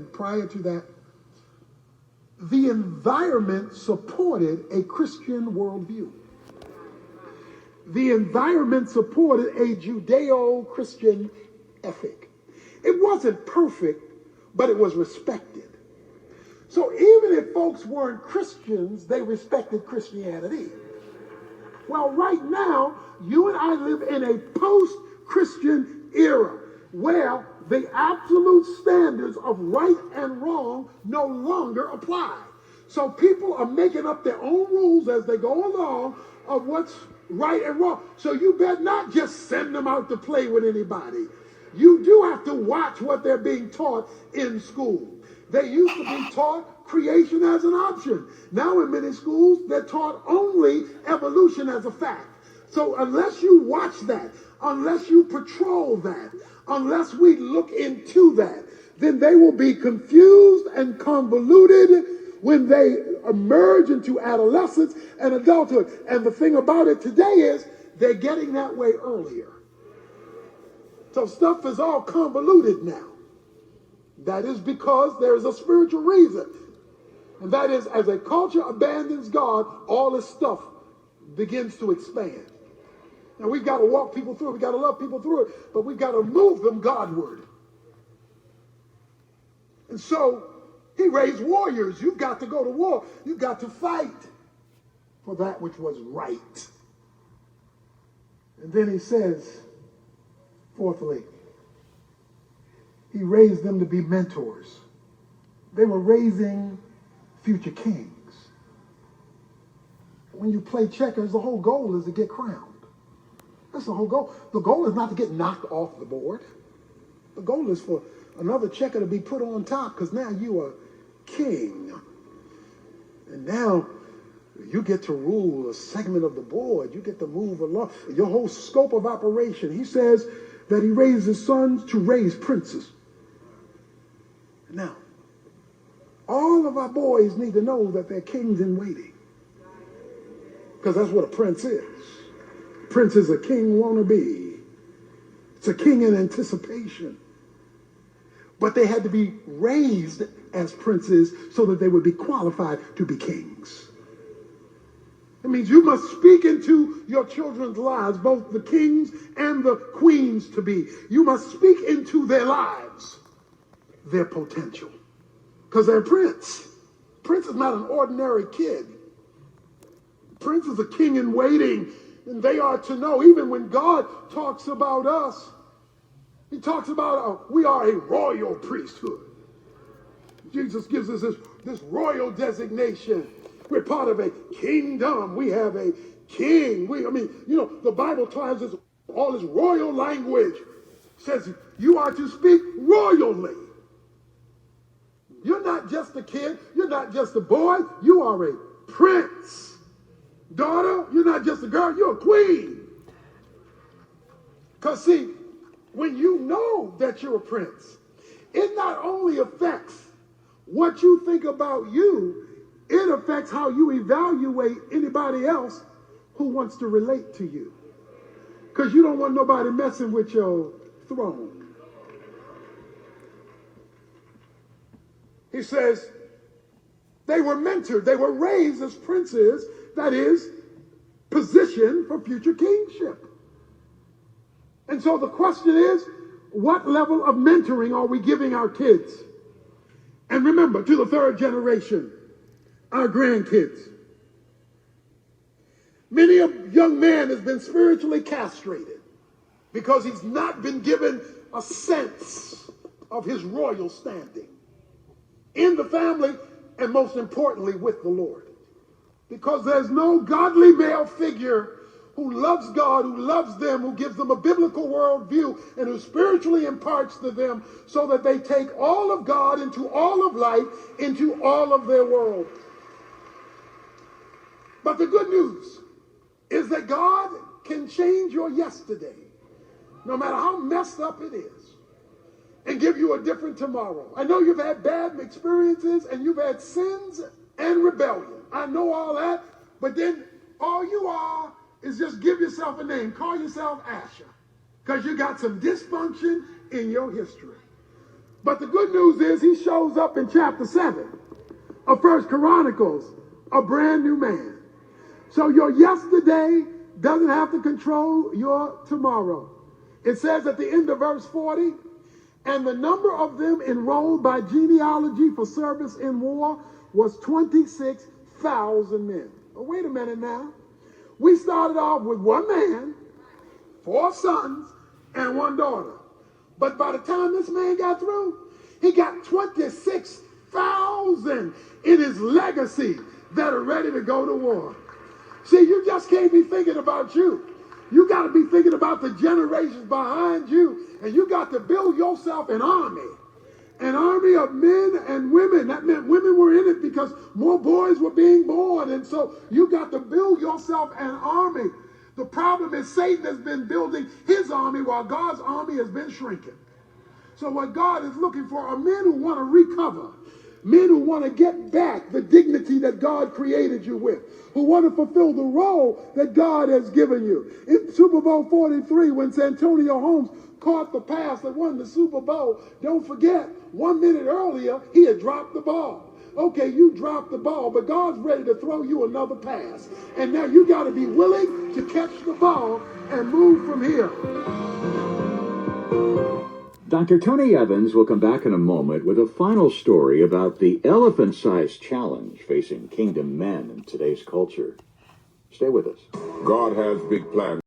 prior to that, the environment supported a Christian worldview. The environment supported a Judeo-Christian ethic. It wasn't perfect, but it was respected. So even if folks weren't Christians, they respected Christianity. Well, right now, you and I live in a post-Christian era where the absolute standards of right and wrong no longer apply. So people are making up their own rules as they go along of what's right and wrong. So you better not just send them out to play with anybody. You do have to watch what they're being taught in school. They used to be taught creation as an option. Now in many schools, they're taught only evolution as a fact. So unless you watch that, unless you patrol that, unless we look into that, then they will be confused and convoluted when they emerge into adolescence and adulthood. And the thing about it today is they're getting that way earlier. So stuff is all convoluted now. That is because there is a spiritual reason. And that is, as a culture abandons God, all this stuff begins to expand. And we've got to walk people through it. We've got to love people through it. But we've got to move them Godward. And so he raised warriors. You've got to go to war. You've got to fight for that which was right. And then he says, fourthly, he raised them to be mentors. They were raising future kings. When you play checkers, the whole goal is to get crowned. That's the whole goal. The goal is not to get knocked off the board. The goal is for another checker to be put on top because now you are king. And now you get to rule a segment of the board. You get to move along. Your whole scope of operation. He says that he raised his sons to raise princes. Now, all of our boys need to know that they're kings in waiting. Because that's what a prince is. Prince is a king wannabe. It's a king in anticipation. But they had to be raised as princes so that they would be qualified to be kings. It means you must speak into your children's lives, both the kings and the queens to be. You must speak into their lives, their potential. Because they're prince. Prince is not an ordinary kid. Prince is a king in waiting. And they are to know, even when God talks about us, he talks about we are a royal priesthood. Jesus gives us this royal designation. We're part of a kingdom. We have a king. The Bible tells us all this royal language. Says you are to speak royally. You're not just a kid. You're not just a boy. You are a prince. Daughter, you're not just a girl. You're a queen. Because see, when you know that you're a prince, it not only affects what you think about you, it affects how you evaluate anybody else who wants to relate to you. Because you don't want nobody messing with your throne. He says they were mentored. They were raised as princes, that is, positioned for future kingship. And so the question is, what level of mentoring are we giving our kids? And remember, to the third generation, our grandkids. Many a young man has been spiritually castrated because he's not been given a sense of his royal standing in the family and most importantly with the Lord. Because there's no godly male figure who loves God, who loves them, who gives them a biblical worldview, and who spiritually imparts to them so that they take all of God into all of life, into all of their world. But the good news is that God can change your yesterday, no matter how messed up it is, and give you a different tomorrow. I know you've had bad experiences and you've had sins and rebellion. I know all that, but then all you are is just give yourself a name. Call yourself Asher, because you got some dysfunction in your history. But the good news is he shows up in chapter 7 of First Chronicles, a brand new man. So your yesterday doesn't have to control your tomorrow. It says at the end of verse 40, and the number of them enrolled by genealogy for service in war was 26,000 men. Oh, wait a minute now. We started off with one man, 4 sons, and 1 daughter. But by the time this man got through, he got 26,000 in his legacy that are ready to go to war. See, you just can't be thinking about you. You got to be thinking about the generations behind you, and you got to build yourself an army of men and women. That meant women were in it because more boys were being born, and so you got to build yourself an army. The problem is Satan has been building his army while God's army has been shrinking. So what God is looking for are men who want to recover, men who want to get back the dignity that God created you with, who want to fulfill the role that God has given you. In Super Bowl 43, when Santonio Holmes caught the pass that won the Super Bowl, don't forget, 1 minute earlier, he had dropped the ball. Okay, you dropped the ball, but God's ready to throw you another pass. And now you got to be willing to catch the ball and move from here. Dr. Tony Evans will come back in a moment with a final story about the elephant-sized challenge facing kingdom men in today's culture. Stay with us. God has big plans.